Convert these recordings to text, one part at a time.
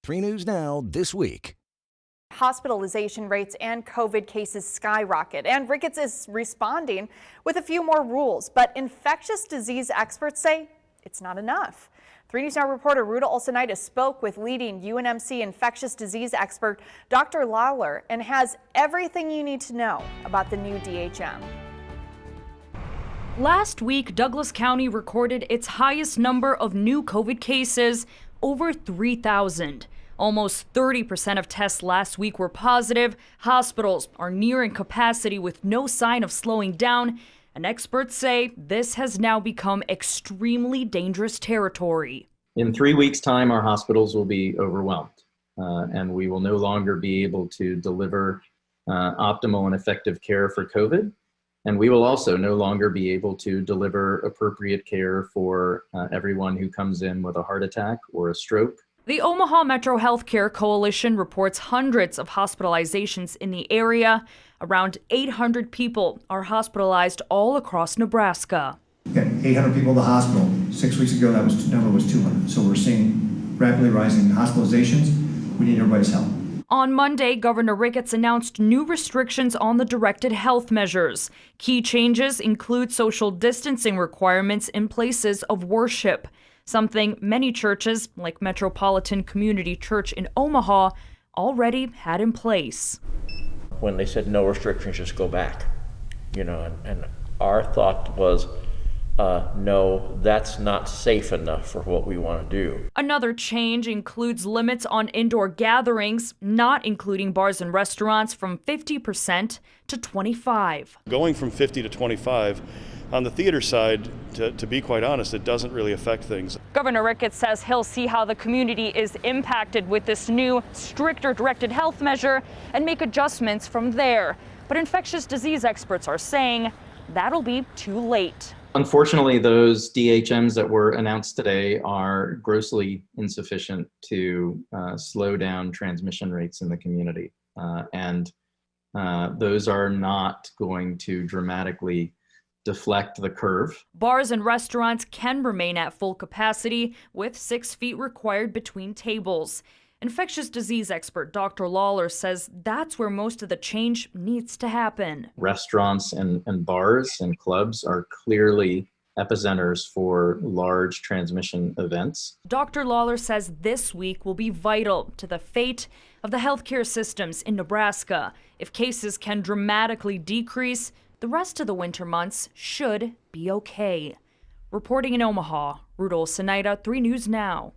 3 News Now this week. Hospitalization rates and COVID cases skyrocket, and Ricketts is responding with a few more rules, but infectious disease experts say it's not enough. 3 News Now reporter Ruta Olsenitis spoke with leading UNMC infectious disease expert Dr. Lawler and has everything you need to know about the new DHM. Last week, Douglas County recorded its highest number of new COVID cases, over 3,000. Almost 30% of tests last week were positive. Hospitals are nearing capacity with no sign of slowing down. And experts say this has now become extremely dangerous territory. In 3 weeks' time, our hospitals will be overwhelmed, and we will no longer be able to deliver optimal and effective care for COVID. And we will also no longer be able to deliver appropriate care for everyone who comes in with a heart attack or a stroke. The Omaha Metro Healthcare Coalition reports hundreds of hospitalizations in the area. Around 800 people are hospitalized all across Nebraska. We got 800 people in the hospital. 6 weeks ago, that number was 200. So we're seeing rapidly rising hospitalizations. We need everybody's help. On Monday, Governor Ricketts announced new restrictions on the directed health measures. Key changes include social distancing requirements in places of worship, something many churches, like Metropolitan Community Church in Omaha, already had in place. When they said no restrictions, just go back, and our thought was, no, that's not safe enough for what we want to do. Another change includes limits on indoor gatherings, not including bars and restaurants, from 50% to 25%. Going from 50 to 25, on the theater side, to be quite honest, it doesn't really affect things. Governor Ricketts says he'll see how the community is impacted with this new, stricter directed health measure and make adjustments from there. But infectious disease experts are saying that'll be too late. Unfortunately, those DHMs that were announced today are grossly insufficient to slow down transmission rates in the community. And those are not going to dramatically deflect the curve. Bars and restaurants can remain at full capacity with 6 feet required between tables. Infectious disease expert Dr. Lawler says that's where most of the change needs to happen. Restaurants and bars and clubs are clearly epicenters for large transmission events. Dr. Lawler says this week will be vital to the fate of the healthcare systems in Nebraska. If cases can dramatically decrease, the rest of the winter months should be okay. Reporting in Omaha, Ruta Olsenitis, 3 News Now.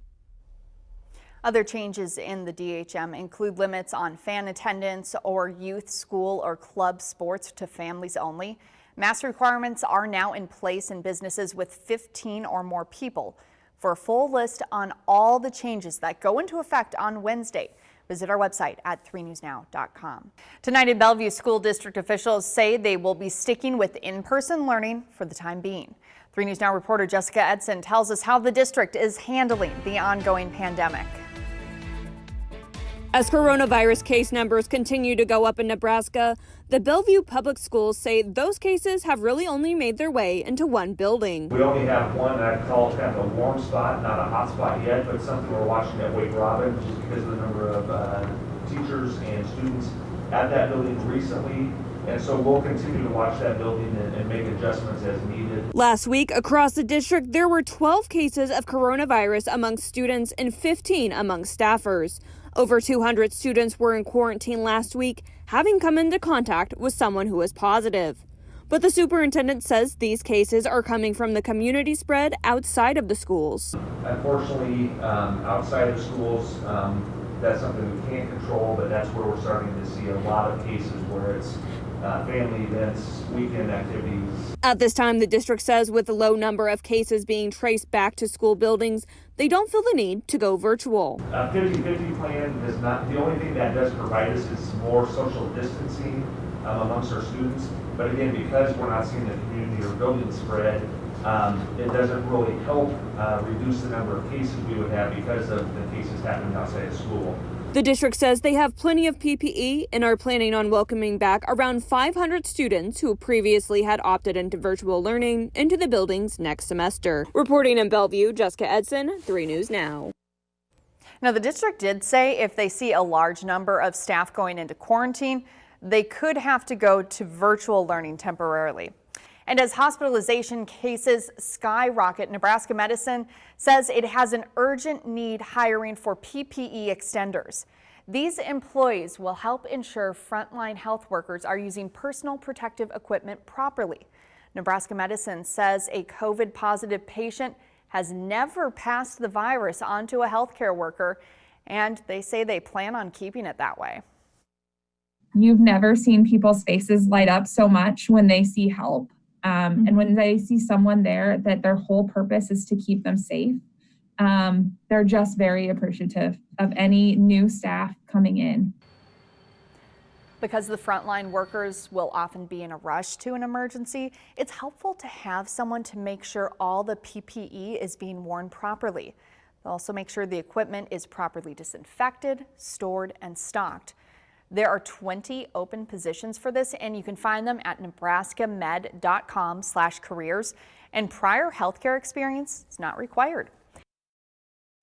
Other changes in the DHM include limits on fan attendance or youth, school, or club sports to families only. Mask requirements are now in place in businesses with 15 or more people. For a full list on all the changes that go into effect on Wednesday, visit our website at 3newsnow.com. Tonight in Bellevue, school district officials say they will be sticking with in-person learning for the time being. 3 News Now reporter Jessica Edson tells us how the district is handling the ongoing pandemic. As coronavirus case numbers continue to go up in Nebraska, the Bellevue Public Schools say those cases have really only made their way into one building. We only have one that I call kind of a warm spot, not a hot spot yet, but something we're watching at Wake Robin, just because of the number of teachers and students at that building recently. And so we'll continue to watch that building and make adjustments as needed. Last week, across the district, there were 12 cases of coronavirus among students and 15 among staffers. Over 200 students were in quarantine last week, having come into contact with someone who was positive. But the superintendent says these cases are coming from the community spread outside of the schools. Unfortunately, outside of schools, that's something we can't control, but that's where we're starting to see a lot of cases where it's family events, weekend activities. At this time, the district says with the low number of cases being traced back to school buildings, they don't feel the need to go virtual. 50-50 plan does not, the only thing that does provide us is more social distancing amongst our students. But again, because we're not seeing the community or building spread, it doesn't really help reduce the number of cases we would have because of the cases happening outside of school. The district says they have plenty of PPE and are planning on welcoming back around 500 students who previously had opted into virtual learning into the buildings next semester. Reporting in Bellevue, Jessica Edson, 3 News Now. Now, the district did say if they see a large number of staff going into quarantine, they could have to go to virtual learning temporarily. And as hospitalization cases skyrocket, Nebraska Medicine says it has an urgent need hiring for PPE extenders. These employees will help ensure frontline health workers are using personal protective equipment properly. Nebraska Medicine says a COVID positive patient has never passed the virus on to a healthcare worker, and they say they plan on keeping it that way. You've never seen people's faces light up so much when they see help. And when they see someone there that their whole purpose is to keep them safe, they're just very appreciative of any new staff coming in. Because the frontline workers will often be in a rush to an emergency, it's helpful to have someone to make sure all the PPE is being worn properly. They'll also make sure the equipment is properly disinfected, stored, and stocked. There are 20 open positions for this, and you can find them at nebraskamed.com/careers. And prior healthcare experience is not required.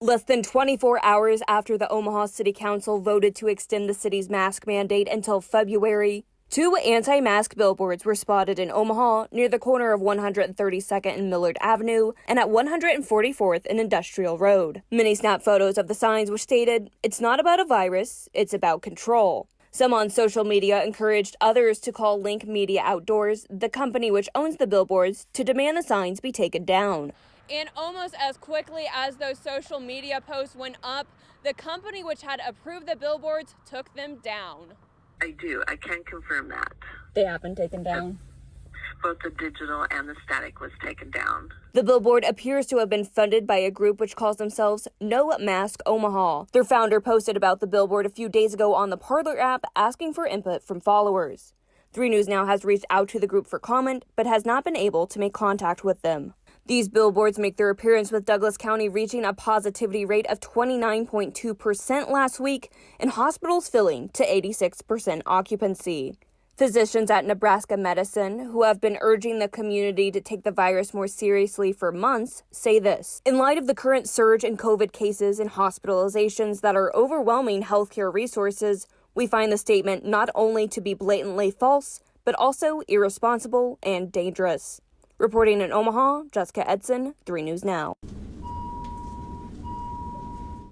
Less than 24 hours after the Omaha City Council voted to extend the city's mask mandate until February, 2 anti-mask billboards were spotted in Omaha near the corner of 132nd and Millard Avenue and at 144th and Industrial Road. Many snap photos of the signs which stated, "It's not about a virus, it's about control." Some on social media encouraged others to call Link Media Outdoors, the company which owns the billboards, to demand the signs be taken down. And almost as quickly as those social media posts went up, the company which had approved the billboards took them down. I do. I can confirm that. They have been taken down. Both the digital and the static was taken down. The billboard appears to have been funded by a group which calls themselves No Mask Omaha. Their founder posted about the billboard a few days ago on the Parler app asking for input from followers. 3 News Now has reached out to the group for comment, but has not been able to make contact with them. These billboards make their appearance with Douglas County reaching a positivity rate of 29.2% last week and hospitals filling to 86% occupancy. Physicians at Nebraska Medicine, who have been urging the community to take the virus more seriously for months, say this. In light of the current surge in COVID cases and hospitalizations that are overwhelming healthcare resources, we find the statement not only to be blatantly false, but also irresponsible and dangerous. Reporting in Omaha, Jessica Edson, 3 News Now.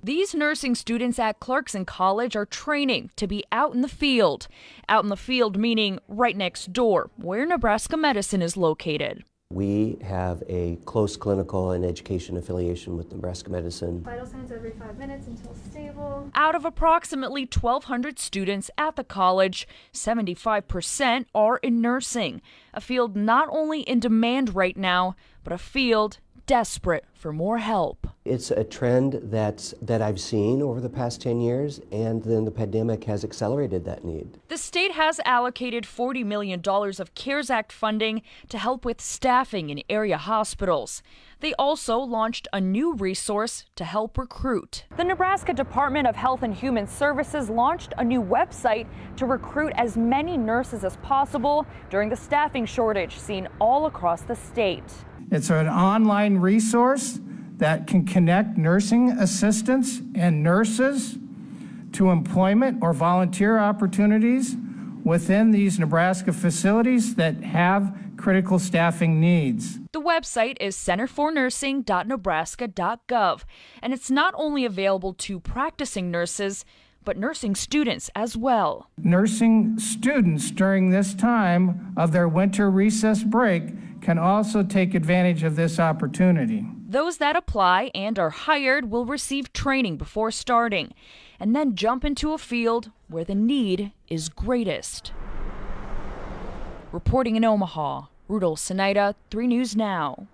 These nursing students at Clarkson College are training to be out in the field. Out in the field meaning right next door, where Nebraska Medicine is located. We have a close clinical and education affiliation with Nebraska Medicine. Vital signs every 5 minutes until stable. Out of approximately 1,200 students at the college, 75% are in nursing, a field not only in demand right now, but a field desperate for more help. It's a trend that I've seen over the past 10 years, and then the pandemic has accelerated that need. The state has allocated $40 million of CARES Act funding to help with staffing in area hospitals. They also launched a new resource to help recruit. The Nebraska Department of Health and Human Services launched a new website to recruit as many nurses as possible during the staffing shortage seen all across the state. It's an online resource that can connect nursing assistants and nurses to employment or volunteer opportunities within these Nebraska facilities that have critical staffing needs. The website is centerfornursing.nebraska.gov, and it's not only available to practicing nurses, but nursing students as well. Nursing students during this time of their winter recess break can also take advantage of this opportunity. Those that apply and are hired will receive training before starting, and then jump into a field where the need is greatest. Reporting in Omaha, Rudolph Sinaida, 3 News Now.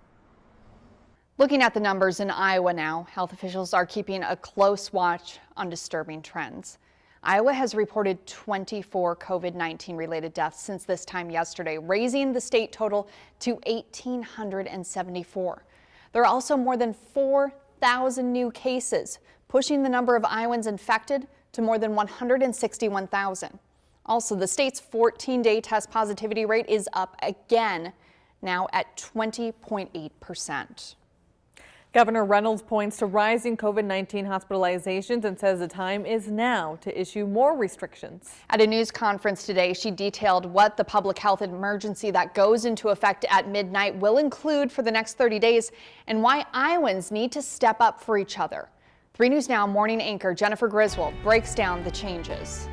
Looking at the numbers in Iowa now, health officials are keeping a close watch on disturbing trends. Iowa has reported 24 COVID-19 related deaths since this time yesterday, raising the state total to 1,874. There are also more than 4,000 new cases, pushing the number of Iowans infected to more than 161,000. Also, the state's 14-day test positivity rate is up again, now at 20.8%. Governor Reynolds points to rising COVID-19 hospitalizations and says the time is now to issue more restrictions. At a news conference today, she detailed what the public health emergency that goes into effect at midnight will include for the next 30 days and why Iowans need to step up for each other. 3 News Now morning anchor Jennifer Griswold breaks down the changes.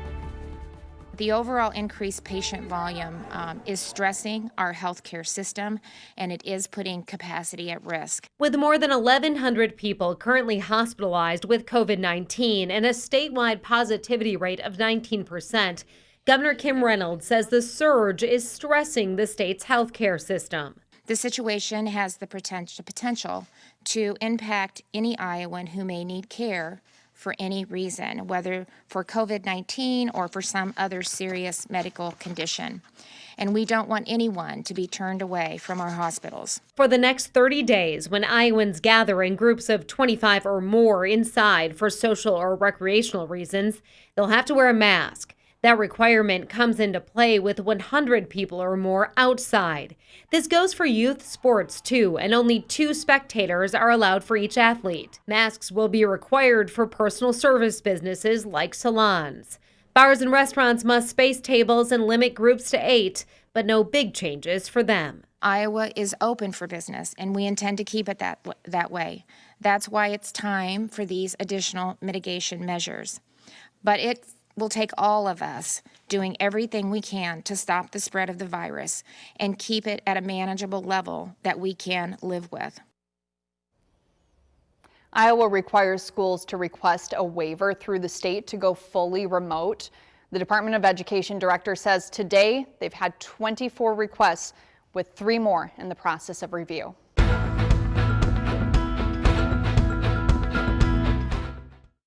The overall increased patient volume is stressing our healthcare system, and it is putting capacity at risk. With more than 1,100 people currently hospitalized with COVID-19 and a statewide positivity rate of 19%, Governor Kim Reynolds says the surge is stressing the state's healthcare system. The situation has the potential to impact any Iowan who may need care for any reason, whether for COVID-19 or for some other serious medical condition. And we don't want anyone to be turned away from our hospitals. For the next 30 days, when Iowans gather in groups of 25 or more inside for social or recreational reasons, they'll have to wear a mask. That requirement comes into play with 100 people or more outside. This goes for youth sports too, and only 2 spectators are allowed for each athlete. Masks will be required for personal service businesses like salons. Bars and restaurants must space tables and limit groups to 8, but no big changes for them. Iowa is open for business, and we intend to keep it that way. That's why it's time for these additional mitigation measures. But it will take all of us doing everything we can to stop the spread of the virus and keep it at a manageable level that we can live with. Iowa requires schools to request a waiver through the state to go fully remote. The Department of Education director says today they've had 24 requests with 3 more in the process of review.